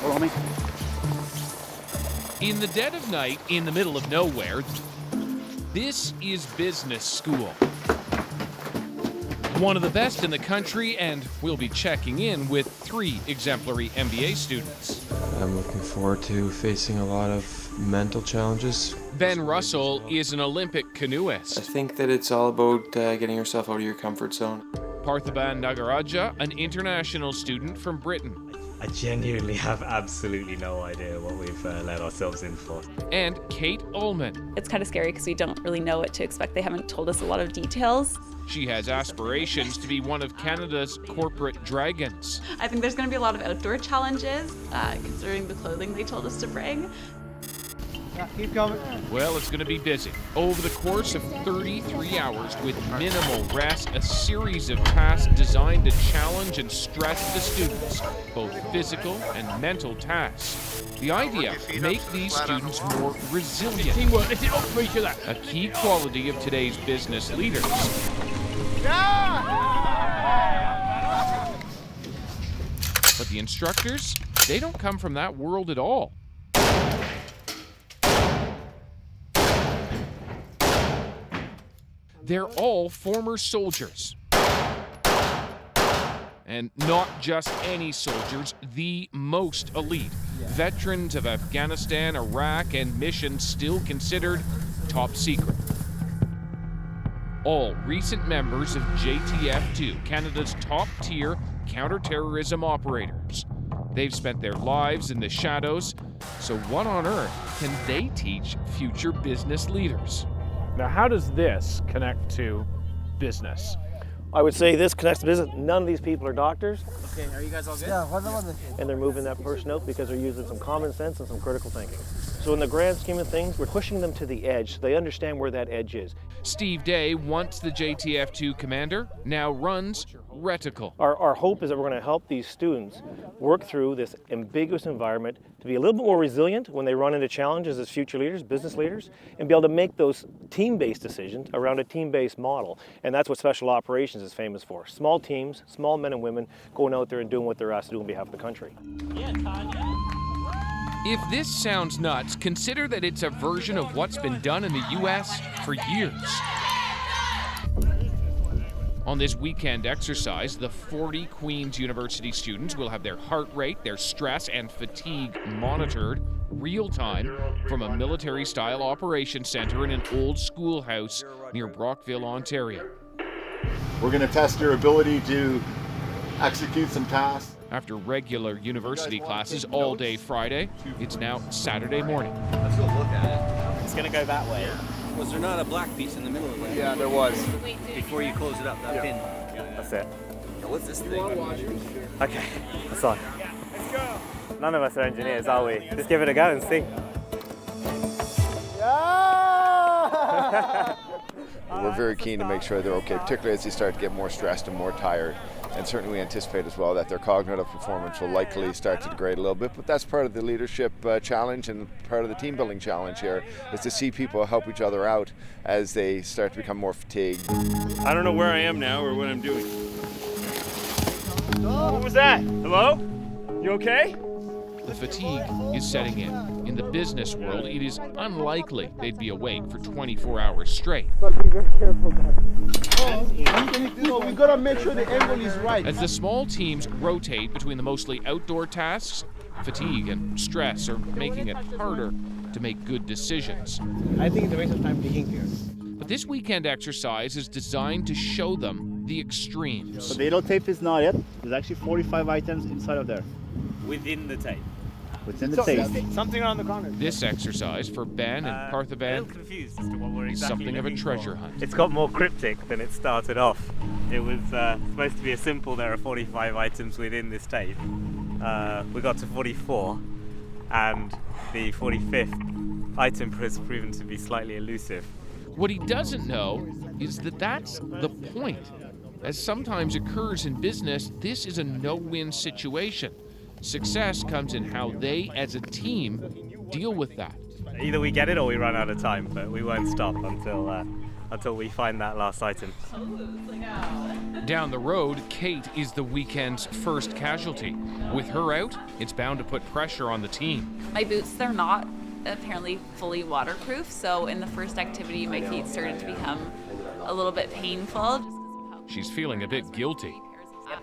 Follow me. In the dead of night, in the middle of nowhere, this is business school. One of the best in the country, and we'll be checking in with 3 exemplary MBA students. I'm looking forward to facing a lot of mental challenges. Ben Russell is an Olympic canoeist. I think that it's all about getting yourself out of your comfort zone. Parthiban Nagaraja, an international student from Britain. I genuinely have absolutely no idea what we've let ourselves in for. And Kate Ullman. It's kind of scary because we don't really know what to expect. They haven't told us a lot of details. She has aspirations to be one of Canada's corporate dragons. I think there's going to be a lot of outdoor challenges, considering the clothing they told us to bring. Yeah, keep going. Well, it's going to be busy. Over the course of 33 hours with minimal rest, a series of tasks designed to challenge and stress the students, both physical and mental tasks. The idea, make these students more resilient. Teamwork, lift it up for each other. A key quality of today's business leaders. But the instructors, they don't come from that world at all. They're all former soldiers. And not just any soldiers, the most elite. Veterans of Afghanistan, Iraq, and missions still considered top secret. All recent members of JTF-2, Canada's top-tier counterterrorism operators. They've spent their lives in the shadows, so what on earth can they teach future business leaders? Now, how does this connect to business? I would say this connects to business. None of these people are doctors. Okay, are you guys all good? Yeah, and they're moving that person out because they're using some common sense and some critical thinking. So in the grand scheme of things, we're pushing them to the edge so they understand where that edge is. Steve Day, once the JTF-2 commander, now runs Reticle. Our hope is that we're going to help these students work through this ambiguous environment to be a little bit more resilient when they run into challenges as future leaders, business leaders, and be able to make those team-based decisions around a team-based model. And that's what special operations is famous for. Small teams, small men and women going out there and doing what they're asked to do on behalf of the country. If this sounds nuts, consider that it's a version of what's been done in the U.S. for years. On this weekend exercise, the 40 Queen's University students will have their heart rate, their stress, and fatigue monitored real-time from a military-style operations center in an old schoolhouse near Brockville, Ontario. We're going to test your ability to execute some tasks. After regular university classes all day Friday, it's now Saturday morning. Let's go look at it. It's going to go that way. Was there not a black piece in the middle of that? Yeah, there was. Before you close it up, that pin. That's it. Yeah, what's this thing? Okay, that's on. None of us are engineers, are we? Just give it a go and see. We're very keen to make sure they're okay, particularly as they start to get more stressed and more tired. And certainly we anticipate as well that their cognitive performance will likely start to degrade a little bit, but that's part of the leadership challenge and part of the team building challenge here, is to see people help each other out as they start to become more fatigued. I don't know where I am now or what I'm doing. What was that? Hello? You okay? The fatigue is setting in. In the business world, it is unlikely they'd be awake for 24 hours straight. But be very careful, guys. We gotta make sure the angle is right. As the small teams rotate between the mostly outdoor tasks, fatigue and stress are making it harder to make good decisions. I think it's a waste of time digging here. But this weekend exercise is designed to show them the extremes. So the yellow tape is not it. There's actually 45 items inside of there. Within the tape. Within the tape. Something on the corner. This exercise for Ben and A little Parthiban confused as to what we're is exactly something of a looking treasure for. hunt. It's got more cryptic than it started off. It was supposed to be a simple, there are 45 items within this tape. We got to 44, and the 45th item has proven to be slightly elusive. What he doesn't know is that that's the point. As sometimes occurs in business, this is a no-win situation. Success comes in how they, as a team, deal with that. Either we get it or we run out of time, but we won't stop until until we find that last item. Down the road, Kate is the weekend's first casualty. With her out, it's bound to put pressure on the team. My boots, they're not apparently fully waterproof, so in the first activity, my feet started to become a little bit painful. She's feeling a bit guilty.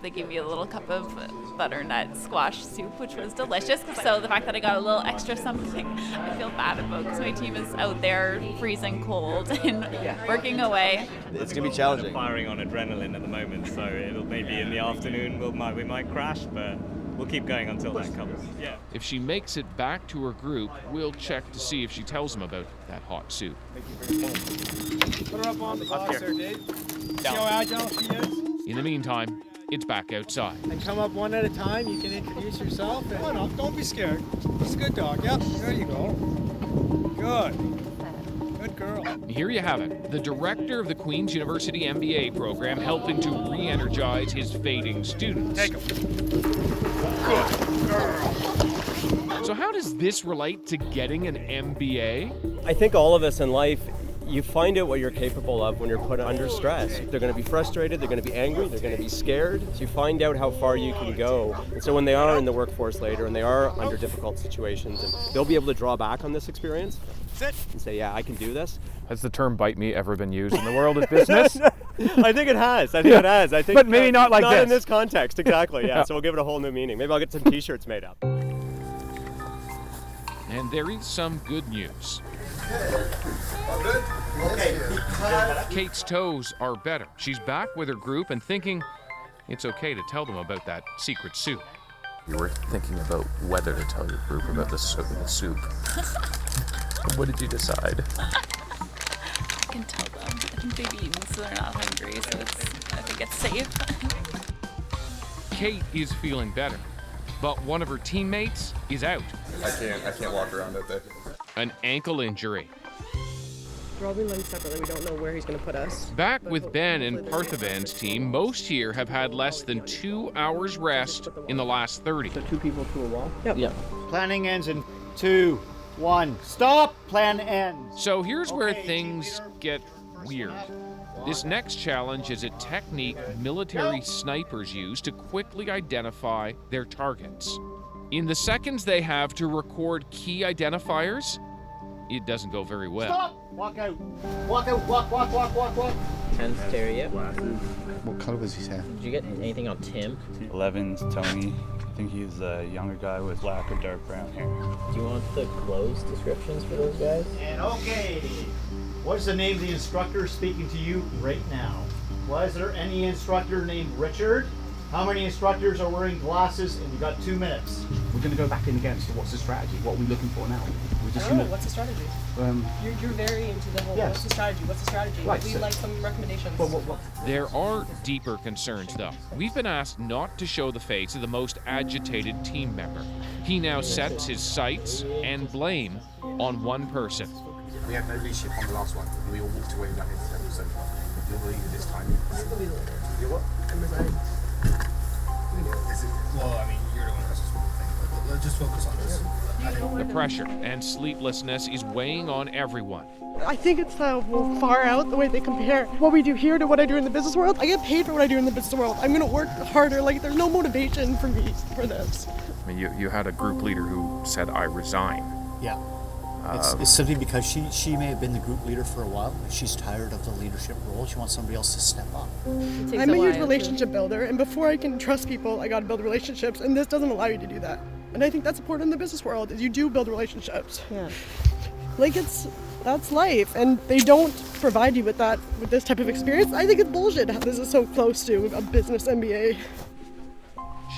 They gave me a little cup of butternut squash soup, which was delicious. So the fact that I got a little extra something, I feel bad about, because my team is out there freezing cold and working away. It's going to be challenging. Firing on adrenaline at the moment, so it'll maybe in the afternoon we might crash, but we'll keep going until that comes. Yeah. If she makes it back to her group, we'll check to see if she tells them about that hot soup. Put her up on the box there, Dave. See how agile she is? In the meantime, it's back outside. And come up one at a time. You can introduce yourself. Come on up. Don't be scared. It's a good dog. Yep. There you go. Good. Good girl. Here you have it. The director of the Queen's University MBA program helping to re-energize his fading students. Take him. Good girl. So how does this relate to getting an MBA? I think all of us in life, you find out what you're capable of when you're put under stress. They're going to be frustrated, they're going to be angry, they're going to be scared. So you find out how far you can go. And so when they are in the workforce later and they are under difficult situations, and they'll be able to draw back on this experience and say, yeah, I can do this. Has the term "bite me" ever been used in the world of business? I think it has. I think, but maybe not like not this. in this context, exactly. Yeah. So we'll give it a whole new meaning. Maybe I'll get some T-shirts made up. And there is some good news. Kate's toes are better. She's back with her group and thinking it's okay to tell them about that secret soup. You were thinking about whether to tell your group about the soup. What did you decide? I can tell them. I think they've eaten, so they're not hungry, so I think it's safe. Kate is feeling better, but one of her teammates is out. I can't walk around out there. An ankle injury. We're all being left separately. We don't know where he's going to put us. Back with Ben and Parthivan's team, most here have had less than 2 hours rest in the last 30. So 2 people to a wall? Yep. Planning ends in 2, 1. Stop! Plan ends. So here's where things get weird. This next challenge is a technique military snipers use to quickly identify their targets. In the seconds they have to record key identifiers, it doesn't go very well. Stop! Walk out. Walk out. Walk. 10's Terry, yep. What color was his hair? Did you get anything on Tim? 11's Tony. I think he's a younger guy with black or dark brown hair. Do you want the clothes descriptions for those guys? And okay. What's the name of the instructor speaking to you right now? Was there any instructor named Richard? How many instructors are wearing glasses? And you got 2 minutes. We're going to go back in again. So what's the strategy? What are we looking for now? We're just I don't know. What's the strategy? You're very into the whole. Yes. What's the strategy? What's the strategy? Right, We'd like some recommendations. There are deeper concerns, though. We've been asked not to show the face of the most agitated team member. He now sets his sights and blame on one person. We had no leadership on the last one. We all walked away without anything, so you're the leader this time. You're what? Well, I mean, you're the one that's just one thing, but let's just focus on this. The pressure and sleeplessness is weighing on everyone. I think it's far out the way they compare what we do here to what I do in the business world. I get paid for what I do in the business world. I'm going to work harder. Like, there's no motivation for me for this. I mean, you had a group leader who said, "I resign." Yeah. It's simply because she may have been the group leader for a while. She's tired of the leadership role. She wants somebody else to step up. I'm a huge relationship builder, and before I can trust people, I got to build relationships, and this doesn't allow you to do that. And I think that's important in the business world, is you do build relationships. Yeah. Like, that's life, and they don't provide you with that, with this type of experience. I think it's bullshit how this is so close to a business MBA.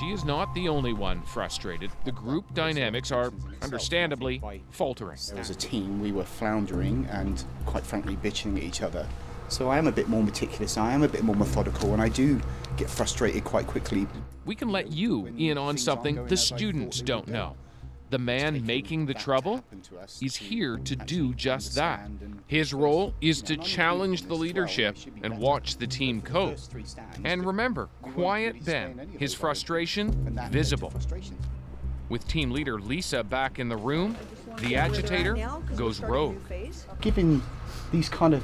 She is not the only one frustrated. The group dynamics are, understandably, faltering. There was a team, we were floundering and, quite frankly, bitching at each other. So I am a bit more meticulous, I am a bit more methodical, and I do get frustrated quite quickly. We can let you in on something the students don't know. The man making the trouble is here to do just that. His role is to challenge the leadership and watch the team cope. And remember, quiet Ben, his frustration visible. With team leader Lisa back in the room, The agitator goes rogue. Giving these kind of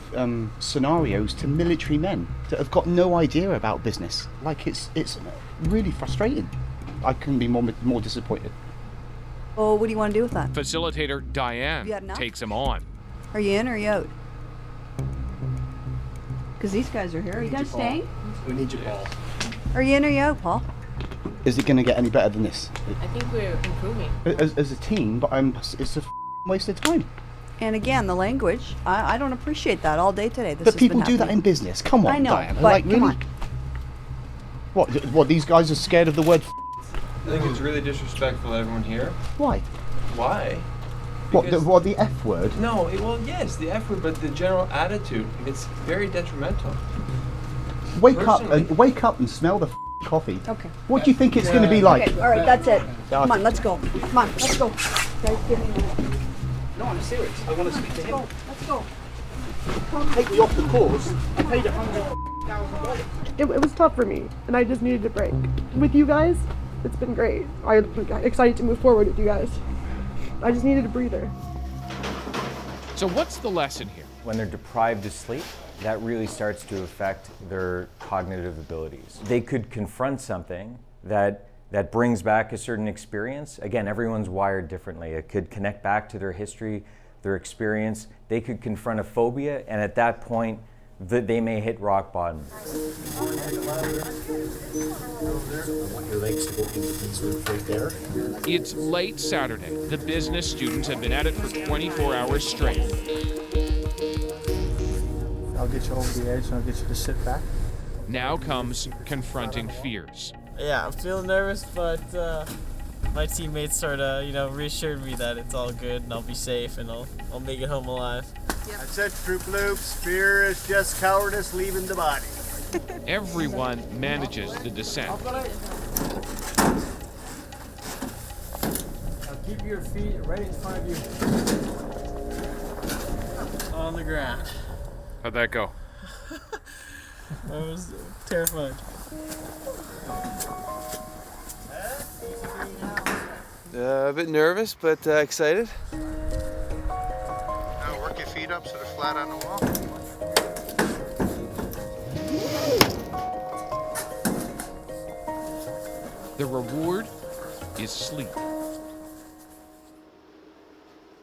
scenarios to military men that have got no idea about business, like it's really frustrating. I couldn't be more disappointed. Oh, what do you want to do with that? Facilitator Diane takes him on. Are you in or are you out? Because these guys are here. Are you guys staying? We need you, Paul. Are you in or are you out, Paul? Is it going to get any better than this? I think we're improving. As a team, but it's a waste of time. And again, the language, I don't appreciate that all day today. But people do that in business. Come on, I know, Diana. but Like, come really? on. What, these guys are scared of the word I think it's really disrespectful to everyone here. Why? Why? What, the F word? No, well, yes, the F word, but the general attitude, it's very detrimental. Wake up and smell the coffee. Okay. What do you think it's going to be like? Okay, all right, that's it. Come on, let's go. Come on, let's go. Guys, give me a minute. No, I'm serious. I want to speak to him. Let's go. Take me off the course. I paid $100,000. It was tough for me, and I just needed a break. With you guys, it's been great. I'm excited to move forward with you guys. I just needed a breather. So what's the lesson here? When they're deprived of sleep, that really starts to affect their cognitive abilities. They could confront something that brings back a certain experience. Again, everyone's wired differently. It could connect back to their history, their experience. They could confront a phobia, and at that point, they may hit rock bottom. I want your legs to go into these rooms right there. It's late Saturday. The business students have been at it for 24 hours straight. I'll get you over the edge and I'll get you to sit back. Now comes confronting fears. Yeah, I'm feeling nervous, but my teammates sort of, reassured me that it's all good and I'll be safe and I'll make it home alive. That's it, Troop Loops. Fear is just cowardice leaving the body. Everyone manages the descent. Now keep your feet right in front of you. On the ground. How'd that go? I was terrified. A bit nervous, but excited. Now work your feet up so they're flat on the wall. The reward is sleep.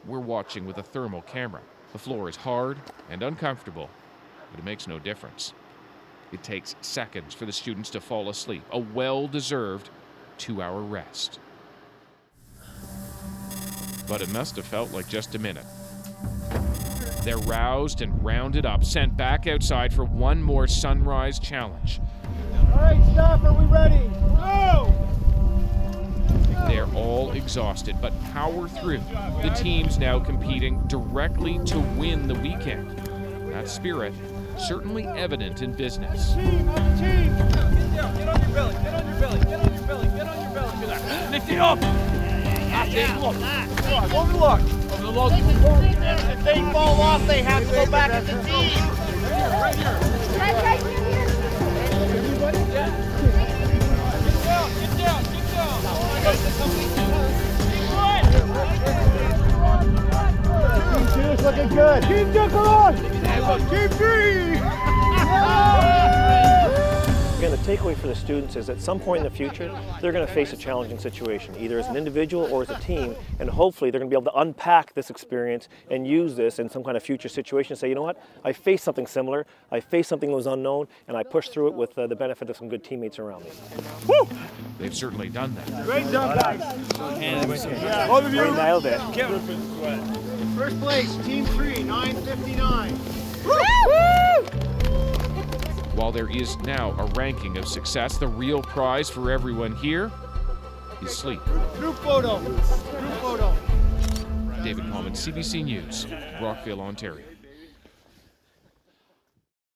We're watching with a thermal camera. The floor is hard and uncomfortable, but it makes no difference. It takes seconds for the students to fall asleep, a well-deserved 2-hour rest. But it must have felt like just a minute. They're roused and rounded up, sent back outside for one more sunrise challenge. All right, stop. Are we ready? Go! They're all exhausted, but power through. The team's now competing directly to win the weekend. That spirit certainly evident in business. Team! Get on your belly. Get on your belly. Get on your belly. Get on your belly. Do that. Lift it up. That's it. Look. Over the log. Over the log. If they fall off, they have to go back as a team. Right here. Right here. Everybody? Yeah. Get down. Team 2 is looking good. Team 2, come on. Team 3. Again, the takeaway for the students is at some point in the future, they're going to face a challenging situation, either as an individual or as a team, and hopefully they're going to be able to unpack this experience and use this in some kind of future situation and say, you know what, I faced something similar, I faced something that was unknown, and I pushed through it with the benefit of some good teammates around me. Woo! They've certainly done that. Great job, guys. Yeah. Both of you. We nailed it. First place, Team 3, 9:59. Woo! While there is now a ranking of success, the real prize for everyone here is sleep. Group photo. David Coleman, CBC News, Rockville, Ontario.